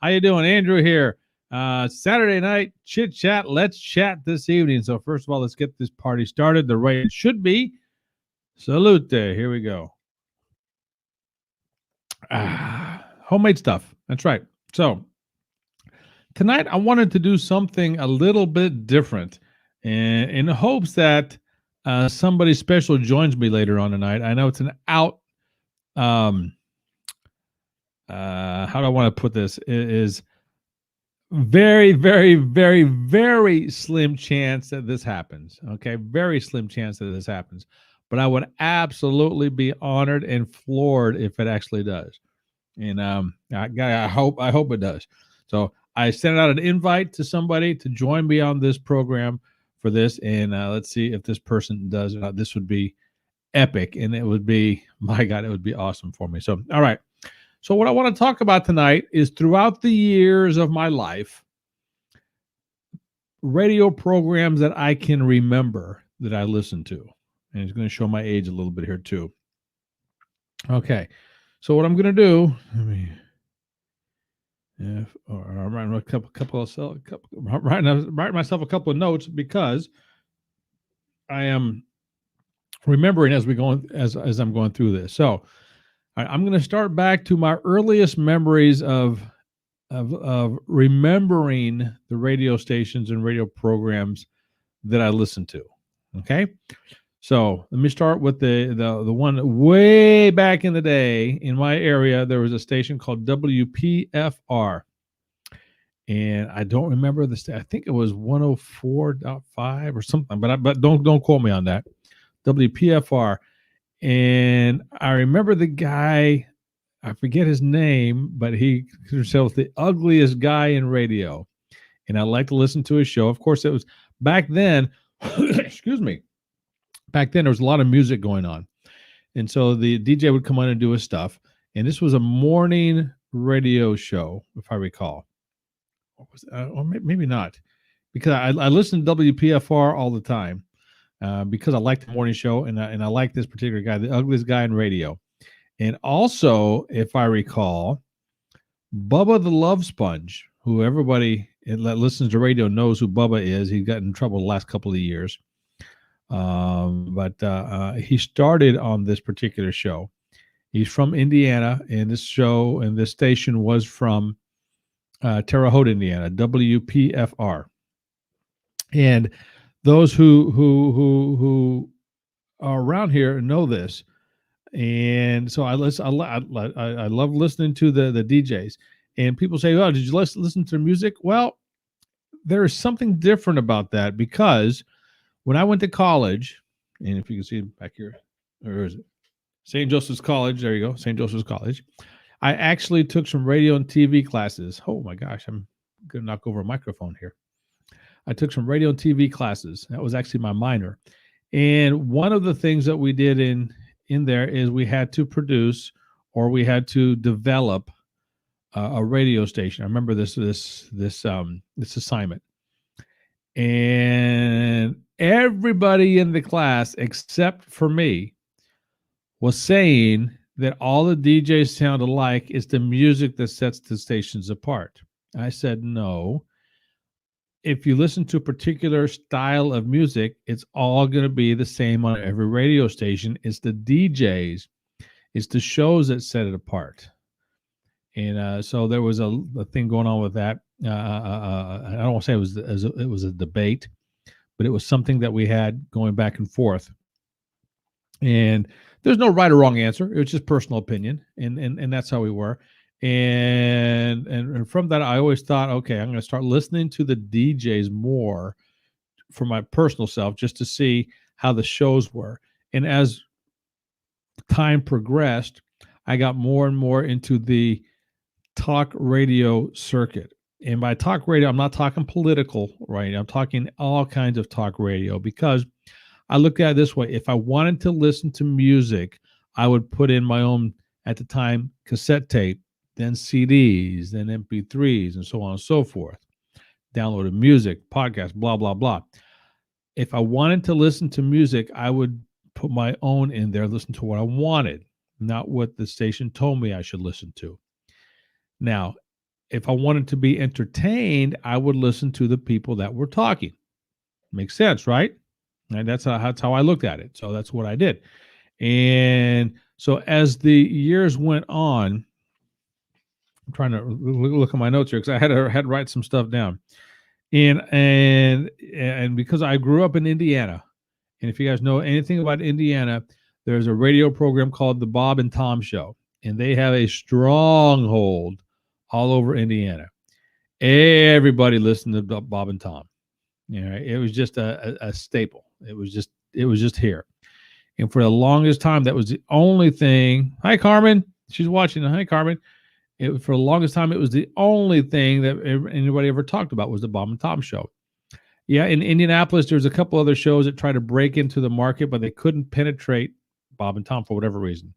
How you doing? Andrew here. Saturday night chit chat. Let's chat this evening. So first of all, let's get this party started the way it should be. Salute. Here we go. Homemade stuff. That's right. So tonight I wanted to do something a little bit different, in hopes that somebody special joins me later on tonight. I know it's an out. How do I want to put this? It is very, very, very, very slim chance that this happens. Okay, very slim chance that this happens. But I would absolutely be honored and floored if it actually does. And I hope it does. So I sent out an invite to somebody to join me on this program for this, and let's see if this person does. This would be epic, and it would be, my God, it would be awesome for me. So, all right. So what I want to talk about tonight is, throughout the years of my life, radio programs that I can remember that I listened to. And it's going to show my age a little bit here too. Okay. So what I'm going to do, write myself a couple of notes, because I am remembering as I'm going through this. So I'm going to start back to my earliest memories of remembering the radio stations and radio programs that I listened to. Okay, so let me start with the one way back in the day. In my area, there was a station called WPFR, and I don't remember I think it was 104.5 or something, but don't quote me on that. WPFR. And I remember the guy, I forget his name, but he considered himself the ugliest guy in radio. And I like to listen to his show. Of course, it was back then, excuse me, back then there was a lot of music going on. And so the DJ would come on and do his stuff. And this was a morning radio show, if I recall. Or maybe not, because I listened to WPFR all the time. Because I like the morning show, and I like this particular guy, the ugliest guy in radio. And also, if I recall, Bubba the Love Sponge, who everybody that listens to radio knows who Bubba is. He got in trouble the last couple of years. But he started on this particular show. He's from Indiana, and this show and this station was from Terre Haute, Indiana, WPFR. And those who are around here know this, and so I love listening to the DJs. And people say, "Oh, did you listen to the music?" Well, there is something different about that, because when I went to college, and if you can see back here, or is it St. Joseph's College? There you go, St. Joseph's College. I actually took some radio and TV classes. Oh my gosh, I'm gonna knock over a microphone here. I took some radio and TV classes. That was actually my minor. And one of the things that we did in there is we had to produce, or we had to develop a radio station. I remember this assignment. And everybody in the class, except for me, was saying that all the DJs sound alike. It's the music that sets the stations apart. I said, no. If you listen to a particular style of music, it's all going to be the same on every radio station. It's the DJs, it's the shows that set it apart. And so there was a thing going on with that. I don't want to say it was a debate, but it was something that we had going back and forth. And there's no right or wrong answer. It was just personal opinion, and that's how we were. And from that, I always thought, okay, I'm going to start listening to the DJs more for my personal self, just to see how the shows were. And as time progressed, I got more and more into the talk radio circuit. And by talk radio, I'm not talking political, right? I'm talking all kinds of talk radio, because I look at it this way. If I wanted to listen to music, I would put in my own, at the time, cassette tape, then CDs, then MP3s, and so on and so forth. Downloaded music, podcast, blah, blah, blah. If I wanted to listen to music, I would put my own in there, listen to what I wanted, not what the station told me I should listen to. Now, if I wanted to be entertained, I would listen to the people that were talking. Makes sense, right? And that's how I looked at it. So that's what I did. And so as the years went on, I'm trying to look at my notes here because I had to write some stuff down. And because I grew up in Indiana, and if you guys know anything about Indiana, there's a radio program called the Bob and Tom Show, and they have a stronghold all over Indiana. Everybody listened to Bob and Tom. It was just a staple. It was just here. And for the longest time, that was the only thing. Hi, Carmen. She's watching. Hi, Carmen. For the longest time, it was the only thing that anybody ever talked about was the Bob and Tom Show. Yeah, in Indianapolis, there's a couple other shows that try to break into the market, but they couldn't penetrate Bob and Tom for whatever reason.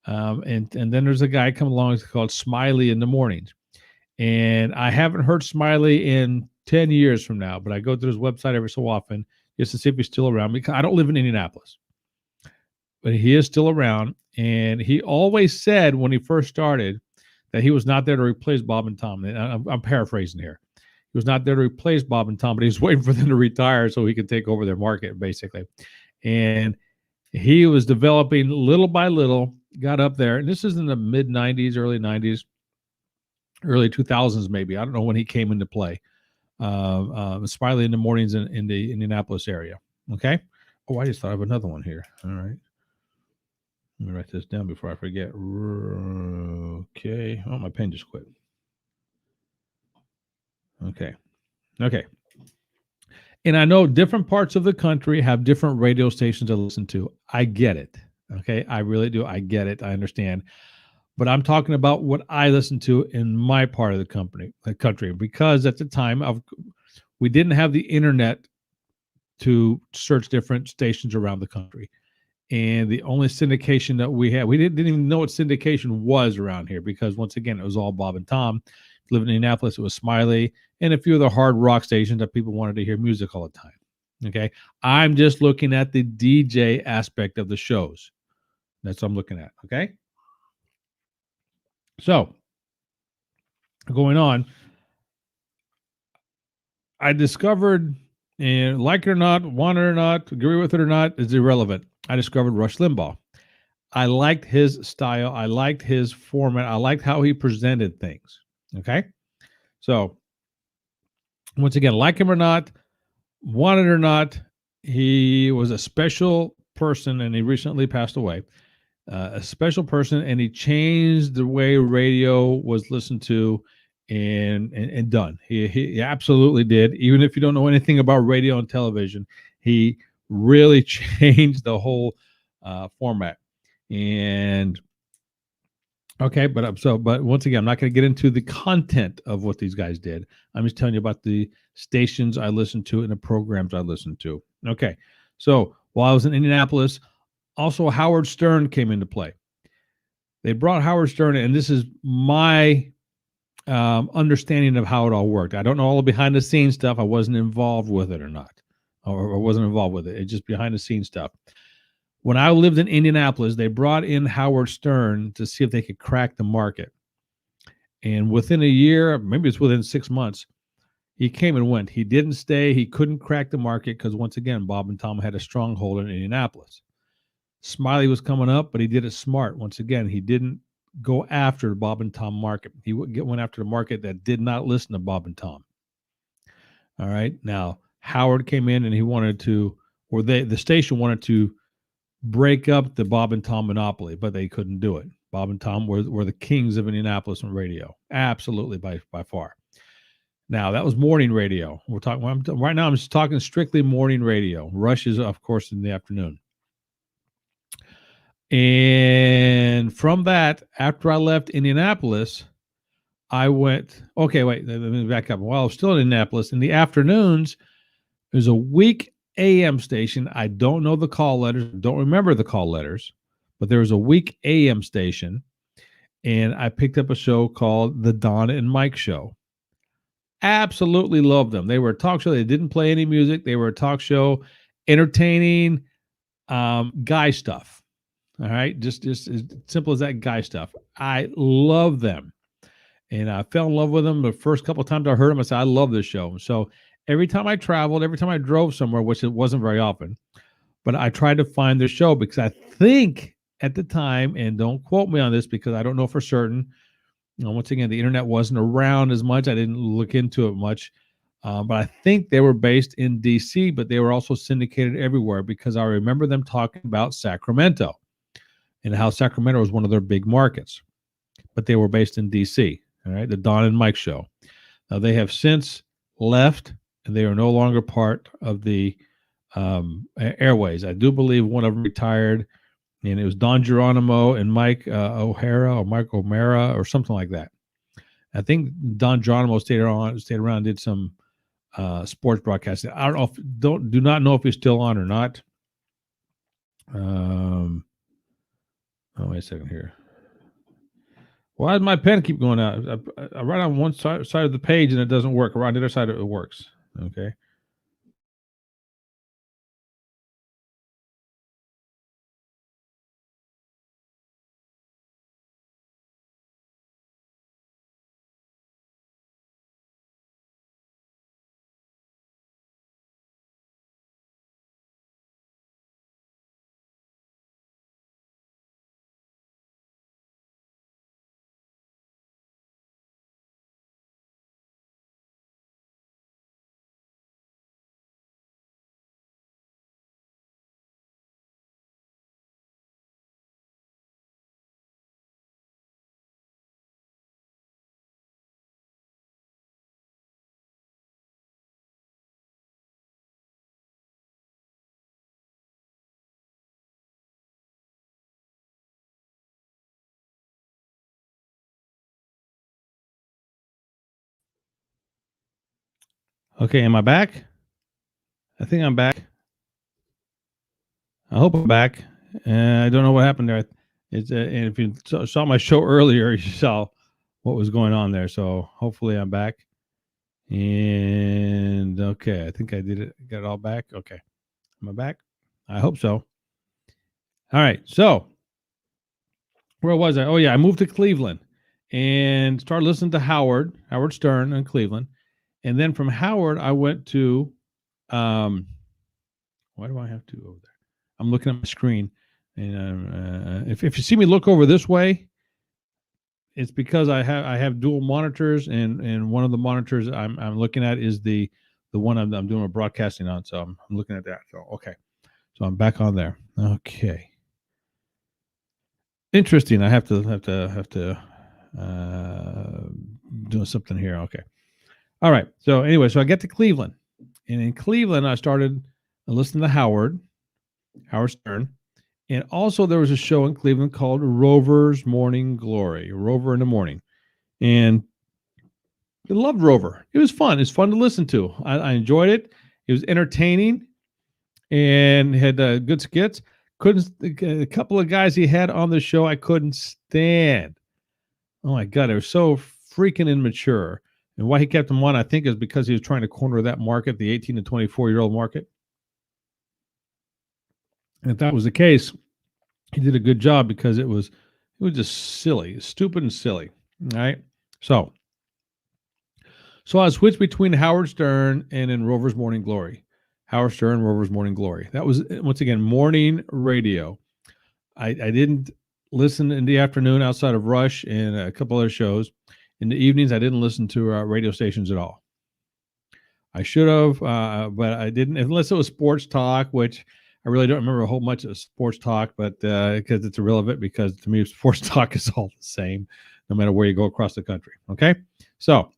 And then there's a guy coming along called Smiley in the mornings. And I haven't heard Smiley in 10 years from now, but I go to his website every so often just to see if he's still around, because I don't live in Indianapolis. But he is still around. And he always said when he first started that he was not there to replace Bob and Tom. And I'm paraphrasing here. He was not there to replace Bob and Tom, but he was waiting for them to retire so he could take over their market, basically. And he was developing little by little, got up there. And this is in the mid 90s, early 90s, early 2000s, maybe. I don't know when he came into play. Smiley in the mornings in the Indianapolis area. Okay. Oh, I just thought of another one here. All right. Let me write this down before I forget. Okay. Oh, my pen just quit. Okay. And I know different parts of the country have different radio stations to listen to. I get it. Okay. I really do. I get it. I understand. But I'm talking about what I listen to in my part of the country, because at the time we didn't have the internet to search different stations around the country. And the only syndication that we had, we didn't even know what syndication was around here, because once again, it was all Bob and Tom. Living in Indianapolis, it was Smiley and a few of the hard rock stations that people wanted to hear music all the time. Okay. I'm just looking at the DJ aspect of the shows. That's what I'm looking at. Okay. So going on, I discovered, and like it or not, want it or not, agree with it or not, is irrelevant. I discovered Rush Limbaugh. I liked his style. I liked his format. I liked how he presented things. Okay. So once again, like him or not, want it or not, he was a special person, and he recently passed away. A special person, and he changed the way radio was listened to and done. He absolutely did. Even if you don't know anything about radio and television, he really changed the whole format. And okay, but once again, I'm not going to get into the content of what these guys did. I'm just telling you about the stations I listened to and the programs I listened to. Okay, so while I was in Indianapolis, also Howard Stern came into play. They brought Howard Stern, and this is my understanding of how it all worked. I don't know all the behind the scenes stuff. I wasn't involved with it or not, or wasn't involved with it. It's just behind the scenes stuff. When I lived in Indianapolis, they brought in Howard Stern to see if they could crack the market. And within a year, maybe it's within 6 months, he came and went. He didn't stay. He couldn't crack the market because, once again, Bob and Tom had a stronghold in Indianapolis. Smiley was coming up, but he did it smart. Once again, he didn't go after the Bob and Tom market. He went after the market that did not listen to Bob and Tom. All right. Now, Howard came in and he wanted to, or the station wanted to break up the Bob and Tom monopoly, but they couldn't do it. Bob and Tom were the kings of Indianapolis and radio. Absolutely, by far. Now, that was morning radio. We're talking right now. I'm just talking strictly morning radio. Rush is, of course, in the afternoon. And from that, after I left Indianapolis, I went, okay, wait, let me back up. While I was still in Indianapolis, in the afternoons, there's a week AM station. I don't know the call letters, don't remember the call letters, but there was a week AM station, and I picked up a show called The Don and Mike Show. Absolutely loved them. They were a talk show. They didn't play any music. They were a talk show, entertaining guy stuff. All right, just as simple as that, guy stuff. I love them. and I fell in love with them the first couple of times I heard them. I said, I love this show. So every time I traveled, every time I drove somewhere, which it wasn't very often, but I tried to find their show because I think at the time, and don't quote me on this because I don't know for certain. Once again, the internet wasn't around as much. I didn't look into it much. But I think they were based in D.C., but they were also syndicated everywhere because I remember them talking about Sacramento and how Sacramento was one of their big markets. But they were based in D.C., all right, the Don and Mike show. Now, they have since left, and they are no longer part of the airways. I do believe one of them retired, and it was Don Geronimo and Mike O'Hara or Mike O'Mara or something like that. I think Don Geronimo stayed around, did some sports broadcasting. I don't know do not know if he's still on or not. Oh, wait a second here. Why does my pen keep going out? I write on one side of the page and it doesn't work. Around the other side it works. Okay. Okay, am I back? I think I'm back. I hope I'm back. I don't know what happened there. It's and if you saw my show earlier, you saw what was going on there. So hopefully I'm back. And okay, I think I did it. Got it all back. Okay, am I back? I hope so. All right. So where was I? Oh yeah, I moved to Cleveland and started listening to Howard Stern in Cleveland, and then from Howard I went to. Why do I have to over there? I'm looking at my screen, and if you see me look over this way, it's because I have dual monitors, and one of the monitors I'm looking at is the one I'm doing a broadcasting on. So I'm looking at that. So okay, so I'm back on there. Okay, interesting. I have to do something here. Okay, all right. So anyway, so I get to Cleveland, and in Cleveland I started listening to Howard Stern. And also, there was a show in Cleveland called Rover's Morning Glory, Rover in the Morning. And I loved Rover. It was fun. It's fun to listen to. I enjoyed it. It was entertaining and had good skits. A couple of guys he had on the show I couldn't stand. Oh, my God. They were so freaking immature. And why he kept them on, I think, is because he was trying to corner that market, the 18 to 24-year-old market. And if that was the case, he did a good job because it was just silly, stupid and silly. All right. So I switched between Howard Stern and in Rover's Morning Glory. Howard Stern, Rover's Morning Glory. That was, once again, morning radio. I didn't listen in the afternoon outside of Rush and a couple other shows. In the evenings, I didn't listen to radio stations at all. I should have, but I didn't, unless it was sports talk, which I really don't remember a whole bunch of sports talk, but because it's irrelevant, because to me, sports talk is all the same, no matter where you go across the country. Okay. So,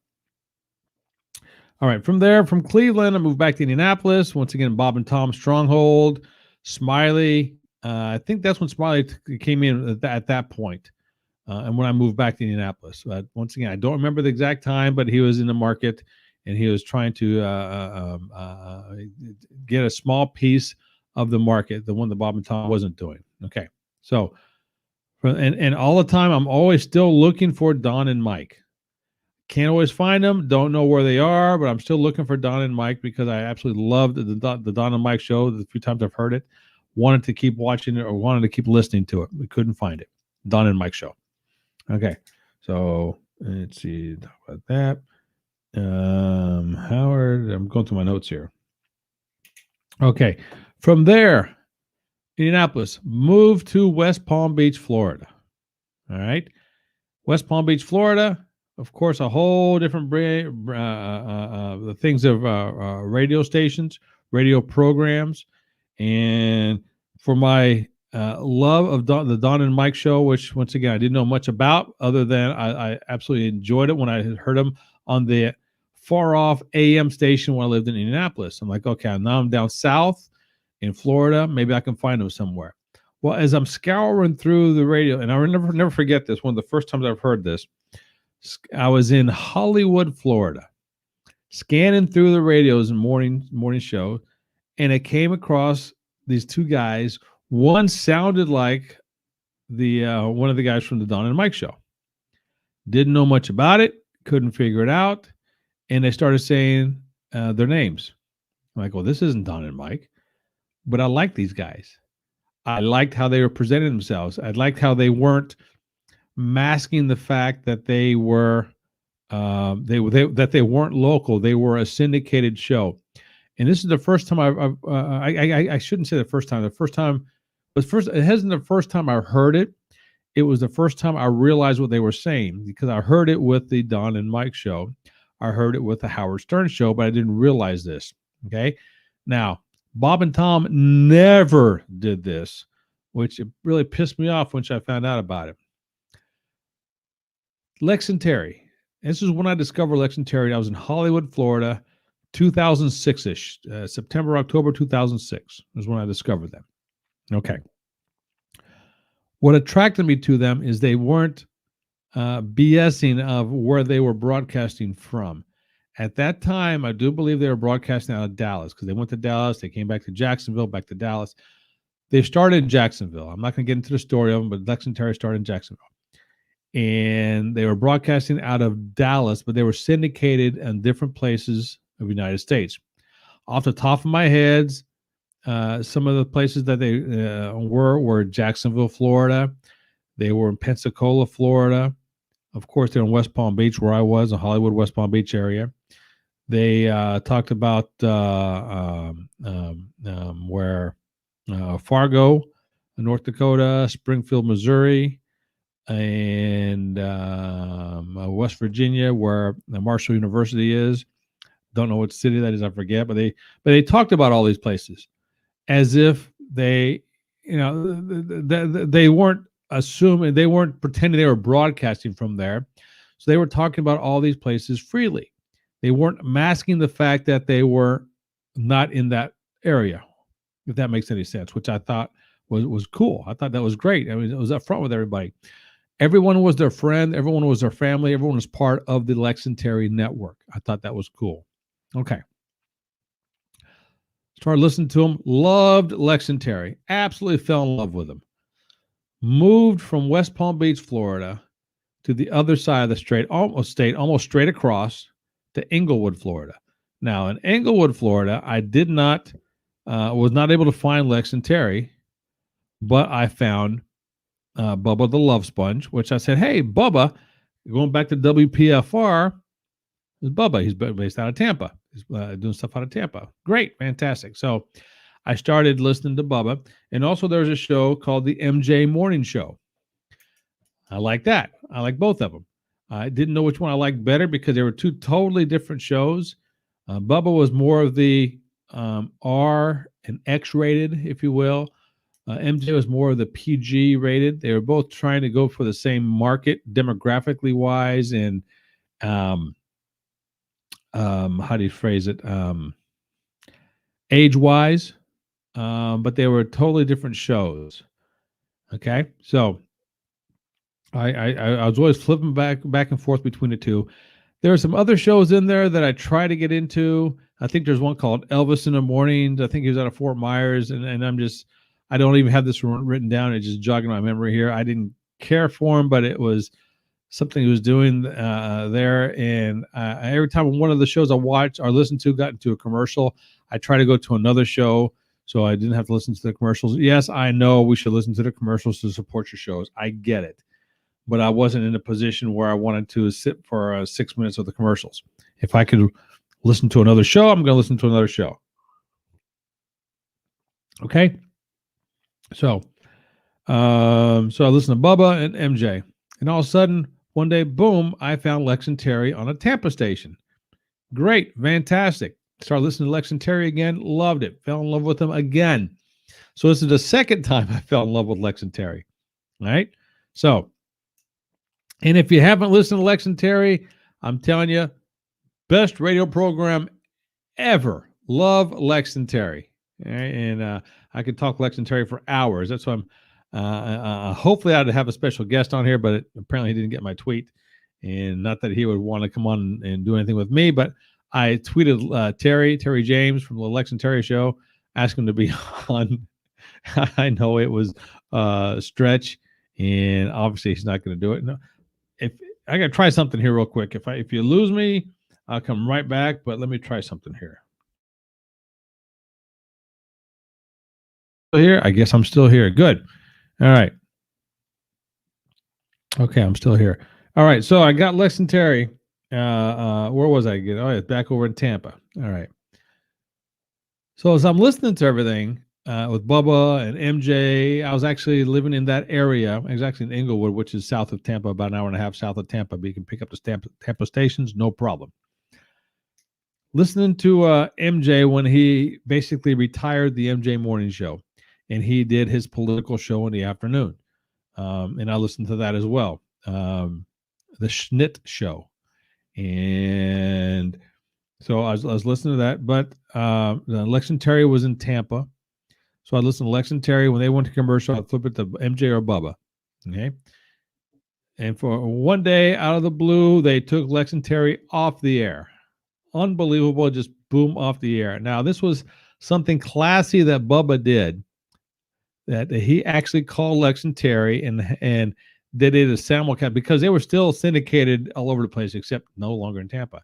all right. From there, from Cleveland, I moved back to Indianapolis. Once again, Bob and Tom Stronghold, Smiley. I think that's when Smiley came in at that point. And when I moved back to Indianapolis. Once again, I don't remember the exact time, but he was in the market and he was trying to get a small piece of the market, the one that Bob and Tom wasn't doing. Okay. So, and all the time, I'm always still looking for Don and Mike. Can't always find them. Don't know where they are, but I'm still looking for Don and Mike because I absolutely loved the Don and Mike show. The few times I've heard it, wanted to keep watching it or wanted to keep listening to it. We couldn't find it. Don and Mike show. Okay. So Let's see, talk about that. Howard, I'm going through my notes here. Okay. From there, Indianapolis, moved to West Palm Beach, Florida. All right. West Palm Beach, Florida. Of course, a whole different the things of radio stations, radio programs, and for my love of the Don and Mike show, which once again I didn't know much about, other than I absolutely enjoyed it when I had heard them on the far off AM station when I lived in Indianapolis. I'm like, okay, now I'm down south in Florida. Maybe I can find them somewhere. Well, as I'm scouring through the radio, and I will never forget this, one of the first times I've heard this, I was in Hollywood, Florida, scanning through the radios and morning show, and I came across these two guys. One sounded like the one of the guys from the Don and Mike show. Didn't know much about it, couldn't figure it out, and they started saying their names. I'm like, well, this isn't Don and Mike, but I like these guys. I liked how they were presenting themselves. I liked how they weren't masking the fact that they were that they weren't local. They were a syndicated show, and this is the first time I shouldn't say the first time. The first time was first. It hasn't the first time I heard it. It was the first time I realized what they were saying, because I heard it with the Don and Mike show. I heard it with the Howard Stern show, but I didn't realize this. Okay, now Bob and Tom never did this, which it really pissed me off once I found out about it. Lex and Terry. This is when I discovered Lex and Terry. I was in Hollywood, Florida, 2006-ish. September, October 2006 is when I discovered them. Okay. What attracted me to them is they weren't BSing of where they were broadcasting from. At that time, I do believe they were broadcasting out of Dallas, because they went to Dallas, they came back to Jacksonville, back to Dallas. They started in Jacksonville. I'm not going to get into the story of them, but Lex and Terry started in Jacksonville. And they were broadcasting out of Dallas, but they were syndicated in different places of the United States. Off the top of my head, some of the places that they were Jacksonville, Florida. They were in Pensacola, Florida. Of course, they're in West Palm Beach, where I was, in Hollywood, West Palm Beach area. They talked about where Fargo, North Dakota, Springfield, Missouri, and West Virginia, where Marshall University is. Don't know what city that is, I forget. But they talked about all these places as if they, they weren't assuming, they weren't pretending they were broadcasting from there. So they were talking about all these places freely. They weren't masking the fact that they were not in that area, if that makes any sense, which I thought was cool. I thought that was great. I mean, it was up front with everybody. Everyone was their friend. Everyone was their family. Everyone was part of the Lex and Terry network. I thought that was cool. Okay. Started listening to them. Loved Lex and Terry. Absolutely fell in love with them. Moved from West Palm Beach, Florida, to the other side of the state, almost straight across to Englewood, Florida. Now, in Englewood, Florida, I was not able to find Lex and Terry, but I found Bubba the Love Sponge, which I said, hey, Bubba, going back to WPFR, is Bubba. He's based out of Tampa. He's doing stuff out of Tampa. Great. Fantastic. So I started listening to Bubba. And also there's a show called the MJ Morning Show. I like that. I like both of them. I didn't know which one I liked better because they were two totally different shows. Bubba was more of the R and X rated, if you will. MJ was more of the PG rated. They were both trying to go for the same market demographically wise and how do you phrase it? Age wise, but they were totally different shows. Okay, so I was always flipping back and forth between the two. There are some other shows in there that I try to get into. I think there's one called Elvis in the Mornings. I think he was out of Fort Myers, and I don't even have this written down. It's just jogging my memory here. I didn't care for him, but it was something he was doing there. And every time one of the shows I watched or listened to got into a commercial, I try to go to another show so I didn't have to listen to the commercials. Yes, I know we should listen to the commercials to support your shows. I get it. but I wasn't in a position where I wanted to sit for 6 minutes of the commercials. If I could listen to another show, I'm going to listen to another show. Okay. So I listened to Bubba and MJ, and all of a sudden, one day, boom, I found Lex and Terry on a Tampa station. Great, fantastic. Started listening to Lex and Terry again, loved it, fell in love with them again. So this is the second time I fell in love with Lex and Terry. All right. So, and if you haven't listened to Lex and Terry, I'm telling you, best radio program ever. Love Lex and Terry. All right? And I could talk Lex and Terry for hours. That's why I'm hopefully I'd have a special guest on here, but apparently he didn't get my tweet. And not that he would want to come on and do anything with me, but I tweeted Terry James from the Lex and Terry show, asked him to be on. I know it was a stretch, and obviously he's not going to do it. No, if I got to try something here real quick. If you lose me, I'll come right back. But let me try something here. Still here? I guess I'm still here. Good. All right. Okay, I'm still here. All right. So I got Lex and Terry. Where was I again? Oh, it's back over in Tampa. All right. So as I'm listening to everything with Bubba and MJ, I was actually living in that area. I was actually in Inglewood, which is south of Tampa, about an hour and a half south of Tampa. But you can pick up the Tampa stations, no problem. Listening to MJ when he basically retired the MJ Morning Show, and he did his political show in the afternoon. And I listened to that as well. The Schnitt Show. And so I was listening to that. But Lex and Terry was in Tampa. So I listened to Lex and Terry. When they went to commercial, I'd flip it to MJ or Bubba. Okay. And for one day, out of the blue, they took Lex and Terry off the air. Unbelievable. Just boom, off the air. Now, this was something classy that Bubba did. That he actually called Lex and Terry and did it as simulcast because they were still syndicated all over the place, except no longer in Tampa.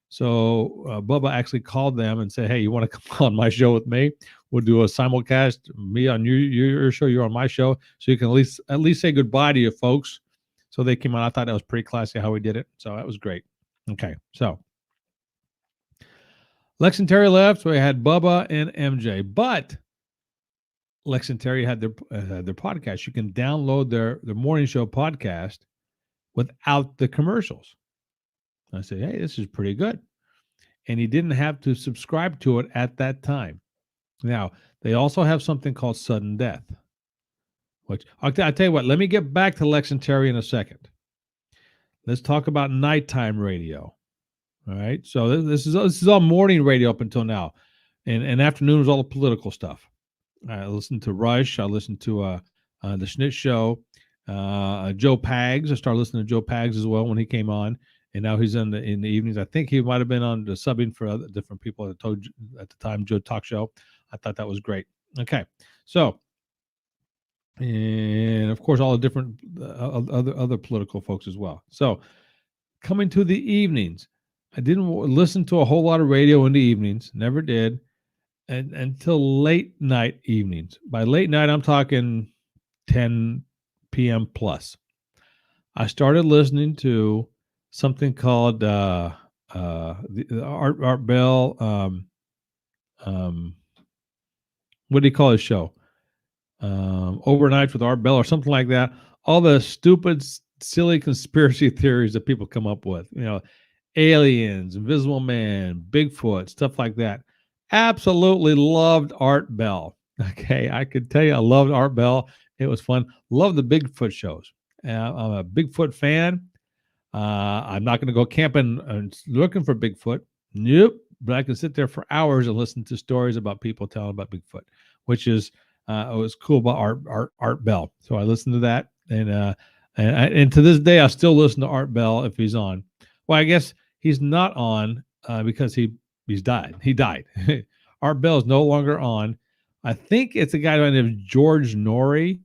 So Bubba actually called them and said, "Hey, you want to come on my show with me? We'll do a simulcast. Me on your show, you're on my show, so you can at least say goodbye to your folks." So they came on. I thought that was pretty classy how we did it. So that was great. Okay, so Lex and Terry left. So we had Bubba and MJ, but Lex and Terry had their podcast. You can download their morning show podcast without the commercials. I said, hey, this is pretty good. And he didn't have to subscribe to it at that time. Now, they also have something called sudden death, which I'll tell you what, let me get back to Lex and Terry in a second. Let's talk about nighttime radio. All right. So this is all morning radio up until now. And afternoon was all the political stuff. I listened to Rush. I listened to the Schnitt Show. Joe Pags. I started listening to Joe Pags as well when he came on. And now he's in the evenings. I think he might have been on the subbing for other different people at the time, Joe Talk Show. I thought that was great. Okay. So, and of course, all the different other political folks as well. So, coming to the evenings, I didn't listen to a whole lot of radio in the evenings. Never did. And until late night evenings. By late night, I'm talking 10 p.m. plus. I started listening to something called the Art Bell. What do you call his show? Overnight with Art Bell or something like that. All the stupid, silly conspiracy theories that people come up with. You know, aliens, Invisible Man, Bigfoot, stuff like that. Absolutely loved Art Bell. Okay, I could tell you I loved Art Bell. It was fun. Love the Bigfoot shows. I'm a Bigfoot fan. I'm not going to go camping and looking for Bigfoot. Nope. But I can sit there for hours and listen to stories about people telling about Bigfoot, which is it was cool about Art Bell. So I listened to that, and to this day I still listen to Art Bell if he's on. Well, I guess he's not on because he's died. He died. Art Bell is no longer on. I think it's a guy by the name of George Norrie,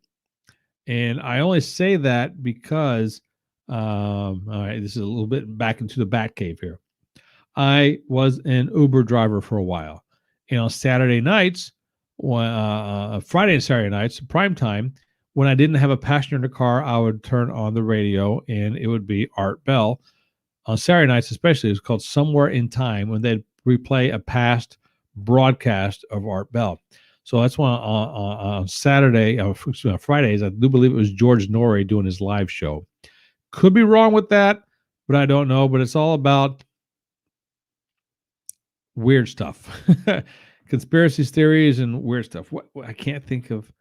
and I only say that because. All right, this is a little bit back into the Batcave here. I was an Uber driver for a while. You know, Saturday nights, Friday and Saturday nights, prime time, when I didn't have a passenger in the car, I would turn on the radio and it would be Art Bell. On Saturday nights, especially, it was called Somewhere in Time, when they'd replay a past broadcast of Art Bell. So that's why on Saturday, Fridays, I do believe it was George Norrie doing his live show. Could be wrong with that, but I don't know. But it's all about weird stuff, conspiracy theories and weird stuff. What I can't think of.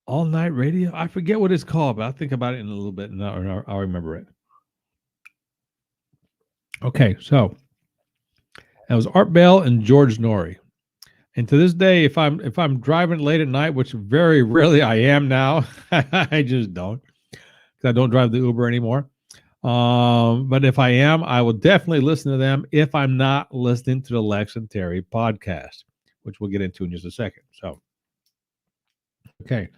All night radio. I forget what it's called, but I'll think about it in a little bit, and I'll remember it. Okay, so that was Art Bell and George Norrie. And to this day, if I'm driving late at night, which very rarely I am now, I just don't, because I don't drive the Uber anymore. But if I am, I will definitely listen to them if I'm not listening to the Lex and Terry podcast, which we'll get into in just a second. So, okay.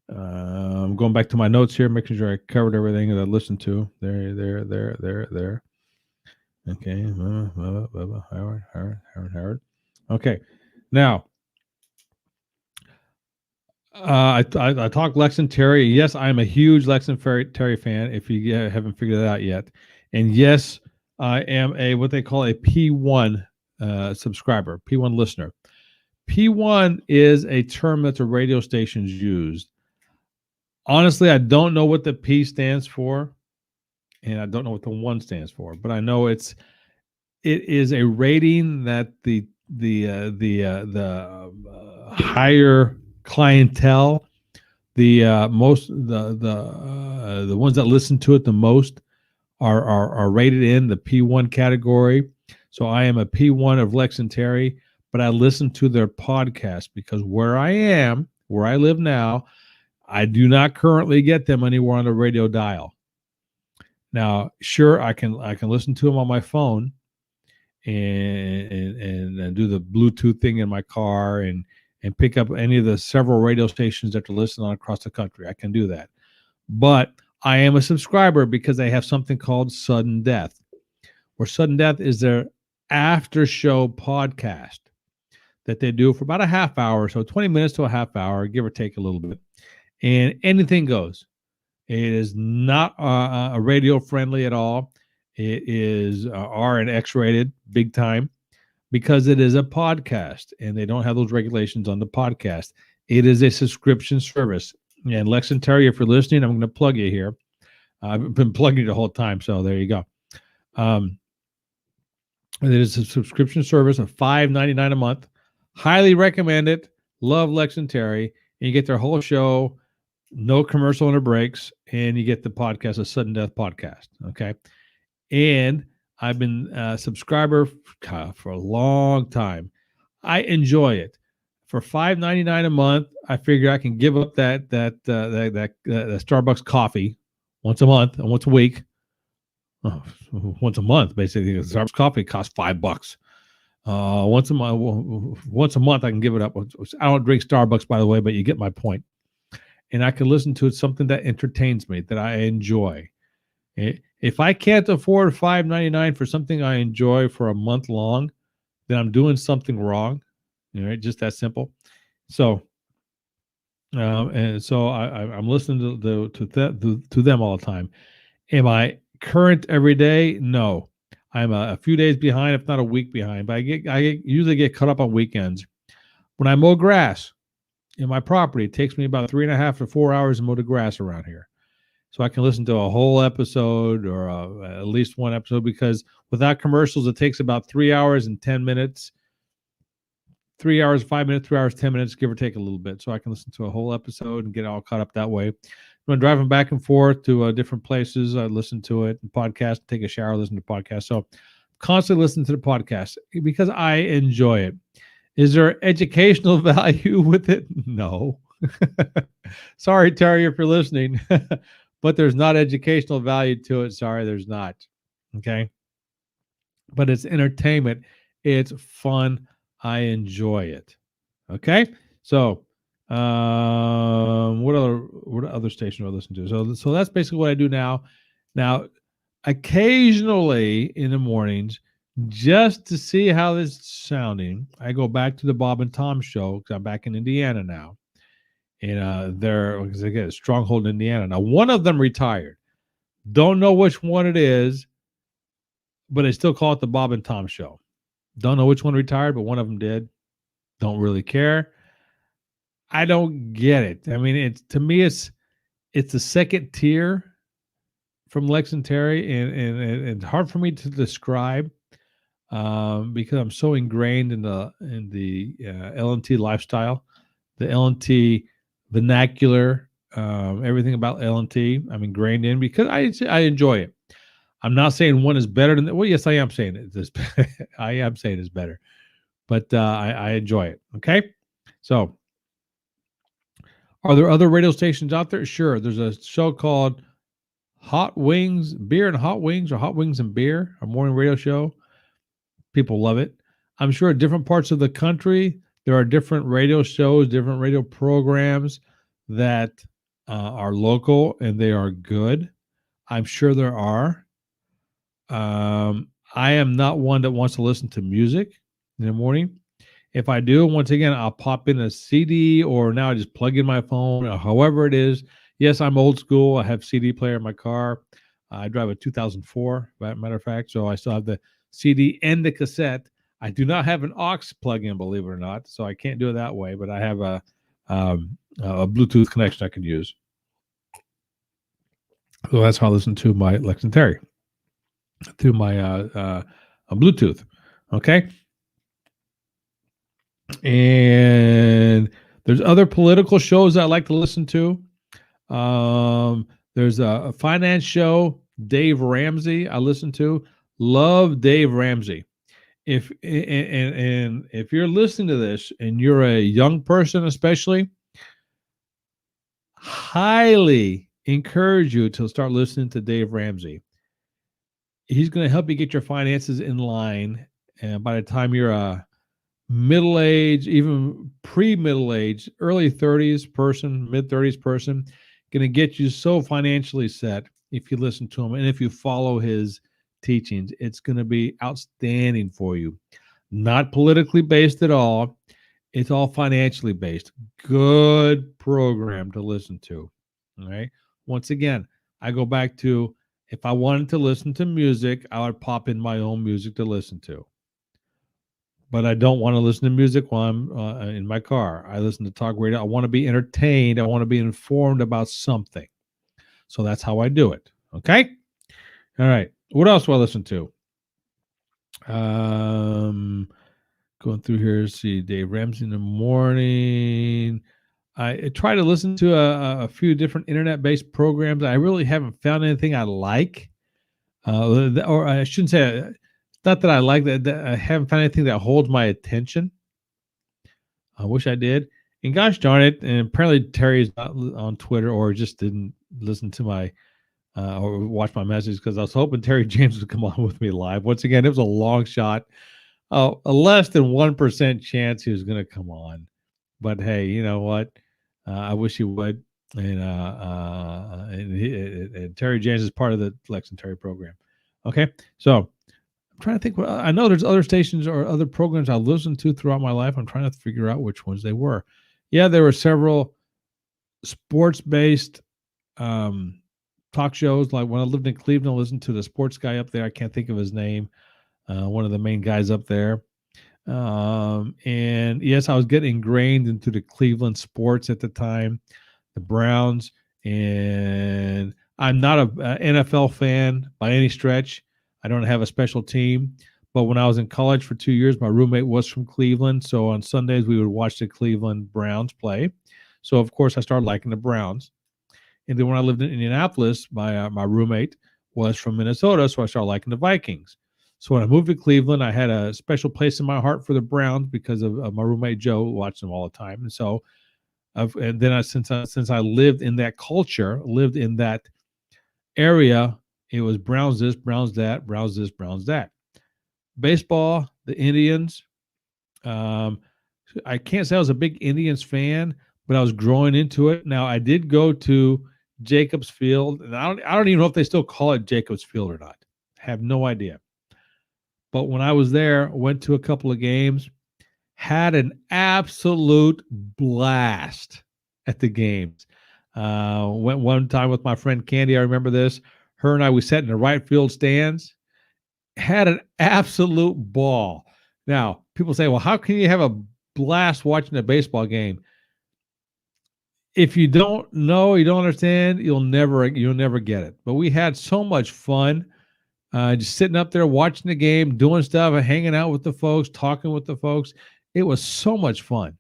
I'm going back to my notes here, making sure I covered everything that I listened to. There. Okay. Howard. Okay. Now, I talked Lex and Terry. Yes, I am a huge Lex and Terry fan, if you haven't figured that out yet. And yes, I am what they call a P1 subscriber, P1 listener. P1 is a term that the radio stations use. Honestly, I don't know what the P stands for, and I don't know what the 1 stands for, but I know it is a rating that the higher clientele, the ones that listen to it the most are rated in the P1 category. So I am a P1 of Lex and Terry, but I listen to their podcast because where I live now, I do not currently get them anywhere on the radio dial. Now, sure, I can listen to them on my phone and do the Bluetooth thing in my car and pick up any of the several radio stations that they're listening on across the country. I can do that. But I am a subscriber because they have something called Sudden Death, where Sudden Death is their after show podcast that they do for about a half hour, so 20 minutes to a half hour, give or take a little bit. And anything goes. It is not radio friendly at all. It is R and X rated, big time, because it is a podcast and they don't have those regulations on the podcast. It is a subscription service. And Lex and Terry, if you're listening, I'm going to plug you here. I've been plugging you the whole time, so there you go. It is a subscription service of $5.99 a month. Highly recommend it. Love Lex and Terry. And you get their whole show, no commercial inter breaks, and you get the podcast, a Sudden Death podcast. Okay. And I've been a subscriber for a long time. I enjoy it. For $5.99 a month, I figure I can give up that Starbucks coffee once a month and once a week. Once a month, basically. Starbucks coffee costs $5. Once a month, I can give it up. I don't drink Starbucks, by the way, but you get my point. And I can listen to it, something that entertains me, that I enjoy. If I can't afford $5.99 for something I enjoy for a month long, then I'm doing something wrong. All right, just that simple. So, and so I'm listening to them all the time. Am I current every day? No, I'm a few days behind, if not a week behind. But I usually get caught up on weekends. When I mow grass in my property, it takes me about 3.5 to 4 hours to mow the grass around here. So I can listen to a whole episode or at least one episode, because without commercials, it takes about 3 hours and 10 minutes. 3 hours, 5 minutes, 3 hours, 10 minutes, give or take a little bit. So I can listen to a whole episode and get all caught up that way. When I'm driving back and forth to different places, I listen to it, podcast, take a shower, listen to podcasts. So constantly listen to the podcast because I enjoy it. Is there educational value with it? No. Sorry, Terry, if you're listening, but there's not educational value to it. Sorry, there's not. Okay. But it's entertainment. It's fun. I enjoy it. Okay. So, what other station do I listen to? So that's basically what I do now. Now, occasionally in the mornings, just to see how this is sounding, I go back to the Bob and Tom show because I'm back in Indiana now. And they're, again, Stronghold, Indiana. Now, one of them retired. Don't know which one it is, but they still call it the Bob and Tom Show. Don't know which one retired, but one of them did. Don't really care. I don't get it. I mean, to me, it's the second tier from Lex and Terry, and it's hard for me to describe because I'm so ingrained in the L&T lifestyle, the L&T vernacular, everything about L&T. I'm ingrained in because I enjoy it. I'm not saying one is better than. Well, yes, I am saying it. I am saying it's better, but I enjoy it. Okay, so are there other radio stations out there? Sure. There's a show called Hot Wings, Beer and Hot Wings, or Hot Wings and Beer, a morning radio show. People love it. I'm sure in different parts of the country, there are different radio shows, different radio programs that are local and they are good. I'm sure there are. I am not one that wants to listen to music in the morning. If I do, once again, I'll pop in a CD, or now I just plug in my phone, or however it is. Yes, I'm old school. I have CD player in my car. I drive a 2004, matter of fact, so I still have the CD and the cassette. I do not have an aux plug-in, believe it or not, so I can't do it that way, but I have a Bluetooth connection I can use. So that's how I listen to my Lex and Terry, through my Bluetooth. Okay. And there's other political shows I like to listen to. There's a finance show, Dave Ramsey, I listen to. Love Dave Ramsey. If you're listening to this and you're a young person, especially, highly encourage you to start listening to Dave Ramsey. He's going to help you get your finances in line, and by the time you're middle age, even pre-middle age, early 30s person, mid 30s person, going to get you so financially set if you listen to him and if you follow his teachings. It's going to be outstanding for you. Not politically based at all. It's all financially based. Good program to listen to. All right. Once again, I go back to, if I wanted to listen to music, I would pop in my own music to listen to. But I don't want to listen to music while I'm in my car. I listen to talk radio. I want to be entertained. I want to be informed about something. So that's how I do it. Okay? All right. What else do I listen to? Going through here, see Dave Ramsey in the morning. I try to listen to a few different internet-based programs. I really haven't found anything I like. Or I shouldn't say, it's not that I like that I haven't found anything that holds my attention. I wish I did. And gosh darn it, and apparently Terry's not on Twitter, or just didn't listen to my or watch my message, because I was hoping Terry James would come on with me live. Once again, it was a long shot. A less than 1% chance he was going to come on. But hey, you know what? I wish he would. And Terry James is part of the Lex and Terry program. Okay, so I'm trying to think. I know there's other stations or other programs I listened to throughout my life. I'm trying to figure out which ones they were. Yeah, there were several sports-based talk shows. Like when I lived in Cleveland, I listened to the sports guy up there. I can't think of his name. One of the main guys up there. And yes, I was getting ingrained into the Cleveland sports at the time, the Browns. And I'm not a NFL fan by any stretch. I don't have a special team. But when I was in college for 2 years, my roommate was from Cleveland. So on Sundays, we would watch the Cleveland Browns play. So, of course, I started liking the Browns. And then when I lived in Indianapolis, my roommate was from Minnesota. So I started liking the Vikings. So when I moved to Cleveland, I had a special place in my heart for the Browns because of my roommate Joe, who watched them all the time. And so, since I lived in that culture, lived in that area, it was Browns this, Browns that, Browns this, Browns that. Baseball, the Indians. I can't say I was a big Indians fan, but I was growing into it. Now I did go to Jacobs Field, and I don't even know if they still call it Jacobs Field or not. I have no idea. But when I was there, went to a couple of games, had an absolute blast. at the games. Went one time with my friend Candy. I remember this. Her and I, we sat in the right field stands, had an absolute ball. Now, people say, well, how can you have a blast watching a baseball game? If you don't know, you don't understand, you'll never get it. But we had so much fun just sitting up there watching the game, doing stuff, and hanging out with the folks, talking with the folks. It was so much fun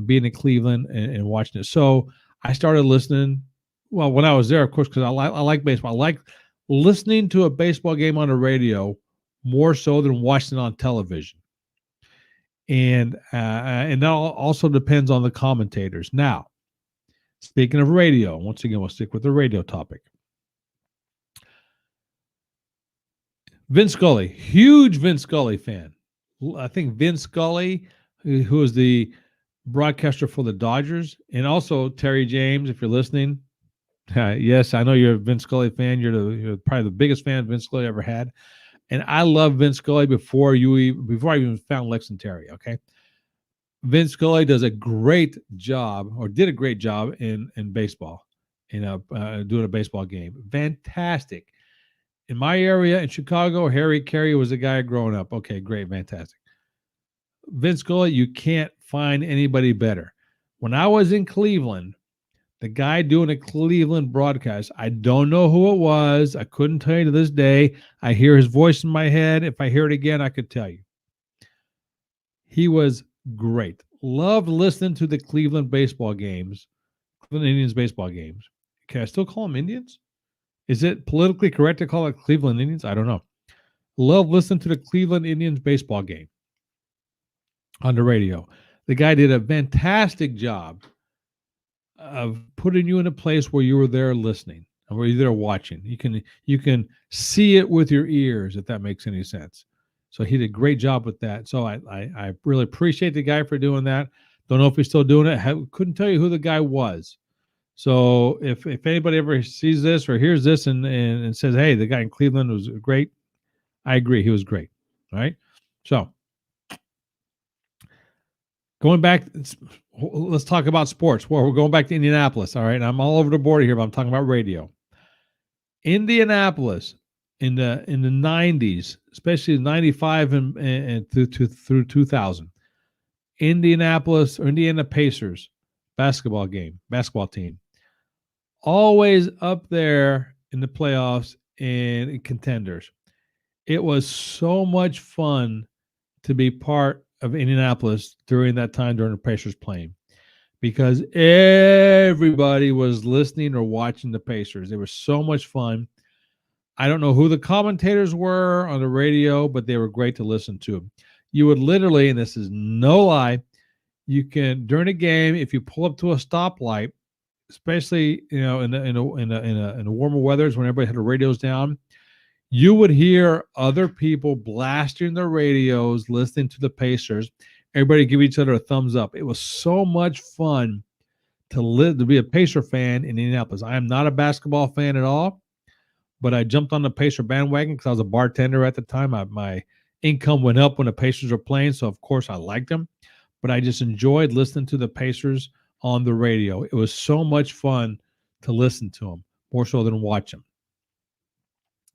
being in Cleveland and watching it. So I started listening. Well, when I was there, of course, because I like baseball. I like listening to a baseball game on the radio more so than watching it on television. And that also depends on the commentators. Now, speaking of radio, once again, we'll stick with the radio topic. Vince Scully, huge Vince Scully fan. I think Vince Scully, who is the broadcaster for the Dodgers, and also Terry James, if you're listening. Yes, I know you're a Vince Scully fan. You're probably the biggest fan Vince Scully ever had. And I love Vince Scully before I even found Lex and Terry, okay? Vince Scully does a great job, or did a great job in baseball, doing a baseball game. Fantastic. In my area in Chicago, Harry Carey was a guy growing up. Okay, great, fantastic. Vince Scully, you can't find anybody better. When I was in Cleveland, the guy doing a Cleveland broadcast, I don't know who it was. I couldn't tell you to this day. I hear his voice in my head. If I hear it again, I could tell you. He was great. Loved listening to the Cleveland baseball games, Cleveland Indians baseball games. Can I still call them Indians? Is it politically correct to call it Cleveland Indians? I don't know. Love listening to the Cleveland Indians baseball game on the radio. The guy did a fantastic job of putting you in a place where you were there listening, or where you're there watching. You can see it with your ears, if that makes any sense. So he did a great job with that. So I really appreciate the guy for doing that. Don't know if he's still doing it. Couldn't tell you who the guy was. So if anybody ever sees this or hears this and says, hey, the guy in Cleveland was great, I agree. He was great. All right. So going back, let's talk about sports. Well, we're going back to Indianapolis. All right. I'm all over the board here, but I'm talking about radio. Indianapolis in the 90s, especially 95 and through 2000. Indianapolis or Indiana Pacers basketball team. Always up there in the playoffs and contenders. It was so much fun to be part of Indianapolis during that time during the Pacers playing, because everybody was listening or watching the Pacers. It was so much fun. I don't know who the commentators were on the radio, but they were great to listen to. You would literally, and this is no lie, you can during a game, if you pull up to a stoplight, especially in the warmer weathers when everybody had the radios down, you would hear other people blasting their radios, listening to the Pacers. Everybody give each other a thumbs up. It was so much fun to be a Pacer fan in Indianapolis. I am not a basketball fan at all, but I jumped on the Pacer bandwagon because I was a bartender at the time. My income went up when the Pacers were playing, so of course I liked them. But I just enjoyed listening to the Pacers on the radio. It was so much fun to listen to them, more so than watch them.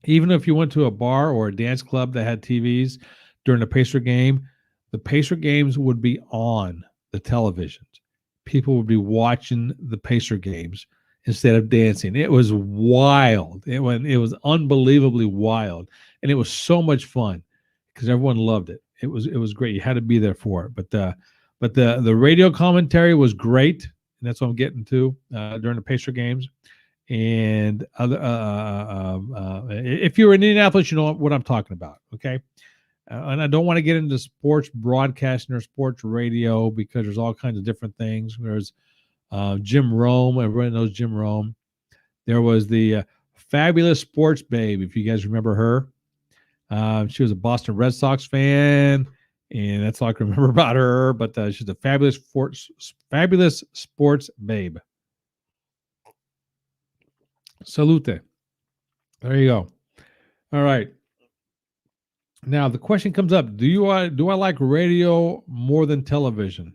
Even if you went to a bar or a dance club that had TVs during the Pacer game, the Pacer games would be on the televisions. People would be watching the Pacer games instead of dancing. It was wild. It was unbelievably wild, and it was so much fun because everyone loved it. It was great. You had to be there for it. But the radio commentary was great, and that's what I'm getting to during the Pacer games. And if you're in Indianapolis, you know what I'm talking about, okay? And I don't want to get into sports broadcasting or sports radio because there's all kinds of different things. There's Jim Rome. Everybody knows Jim Rome. There was the fabulous sports babe, if you guys remember her. She was a Boston Red Sox fan, and that's all I can remember about her. But she's a fabulous sports babe. Salute. There you go. All right. Now the question comes up: do I like radio more than television?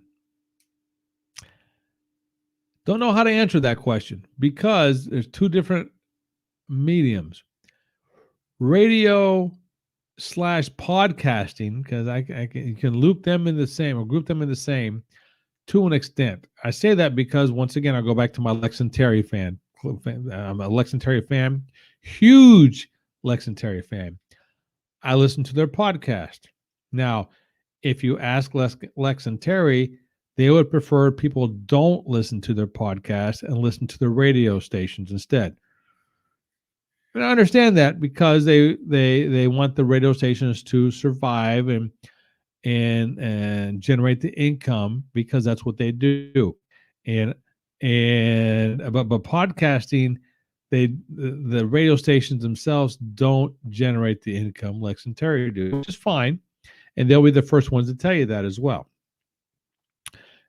Don't know how to answer that question because there's two different mediums. Radio slash podcasting, because you can loop them in the same or group them in the same to an extent. I say that because once again, I'll go back to my Lex and Terry fan. I'm a Lex and Terry fan, huge Lex and Terry fan. I listen to their podcast. Now, if you ask Lex and Terry, they would prefer people don't listen to their podcast and listen to their radio stations instead. And I understand that because they want the radio stations to survive and generate the income because that's what they do. And but podcasting, the radio stations themselves don't generate the income Lex and Terry do, which is fine. And they'll be the first ones to tell you that as well.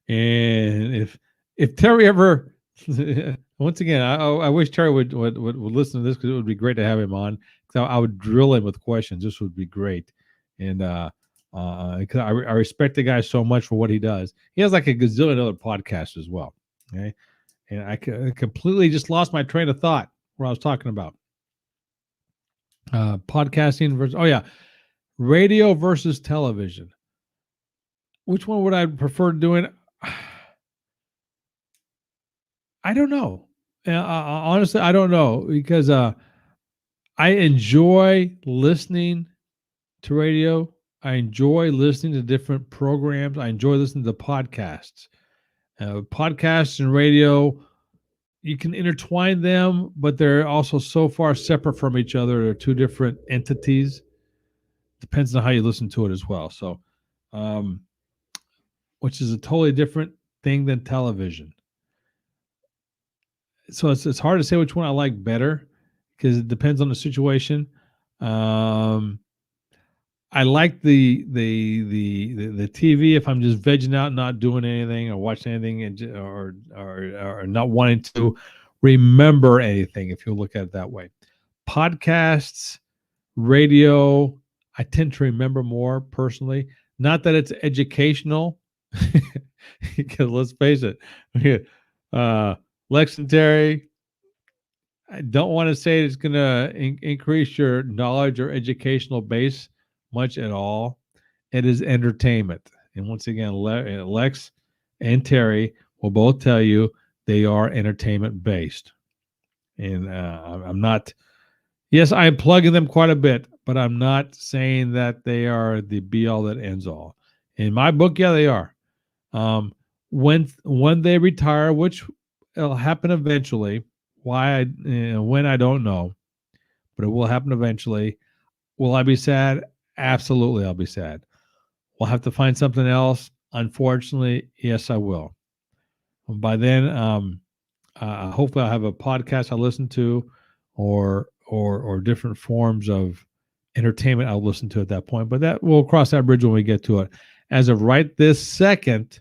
And if Terry ever, once again, I wish Terry would listen to this because it would be great to have him on. Because I would drill him with questions. This would be great. And because I respect the guy so much for what he does. He has like a gazillion other podcasts as well. Okay, and I completely just lost my train of thought where I was talking about podcasting versus radio versus television. Which one would I prefer doing? I don't know. Honestly, I don't know because I enjoy listening to radio. I enjoy listening to different programs. I enjoy listening to podcasts. Podcasts and radio, you can intertwine them, but they're also so far separate from each other. They're two different entities. Depends on how you listen to it as well. So, which is a totally different thing than television. So it's hard to say which one I like better because it depends on the situation. I like the TV if I'm just vegging out, not doing anything or watching anything, or not wanting to remember anything. If you look at it that way, podcasts, radio, I tend to remember more personally. Not that it's educational, because let's face it, Lex and Terry, I don't want to say it's going to increase your knowledge or educational base much at all. It is entertainment. And once again, Lex and Terry will both tell you they are entertainment based. And I'm not, yes, I'm plugging them quite a bit, but I'm not saying that they are the be all that ends all. In my book, yeah, they are. When they retire, which will happen eventually, when I don't know, but it will happen eventually. Will I be sad? Absolutely, I'll be sad. We'll have to find something else. Unfortunately, yes, I will. By then, hopefully, I'll have a podcast I listen to, or different forms of entertainment I'll listen to at that point. But that we'll cross that bridge when we get to it. As of right this second,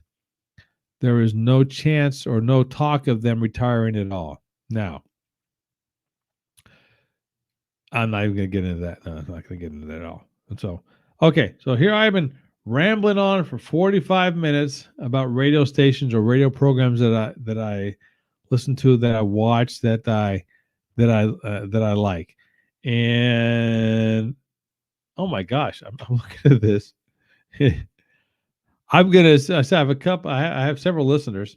there is no chance or no talk of them retiring at all. Now, I'm not even going to get into that. No, I'm not going to get into that at all. And so, okay, so here I've been rambling on for 45 minutes about radio stations or radio programs that I listen to, that I watch, that I like. And oh my gosh, I'm looking at this. I'm gonna have a couple. I have several listeners.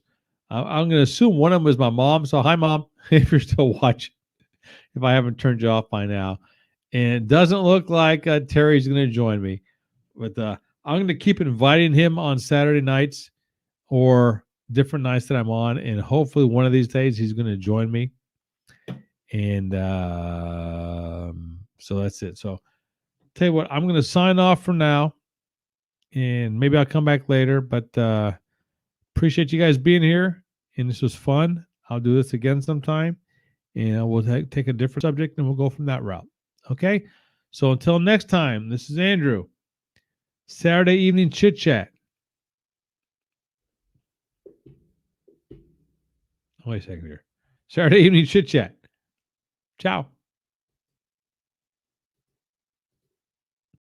I'm gonna assume one of them is my mom. So hi, mom, if you're still watching. If I haven't turned you off by now, and it doesn't look like Terry's gonna join me, but I'm gonna keep inviting him on Saturday nights or different nights that I'm on, and hopefully one of these days he's gonna join me. And so that's it. So tell you what, I'm gonna sign off for now. And maybe I'll come back later, but appreciate you guys being here. And this was fun. I'll do this again sometime, and we'll take a different subject and we'll go from that route. Okay. So until next time, this is Andrew. Saturday evening chit chat. Wait a second here. Saturday evening chit chat. Ciao.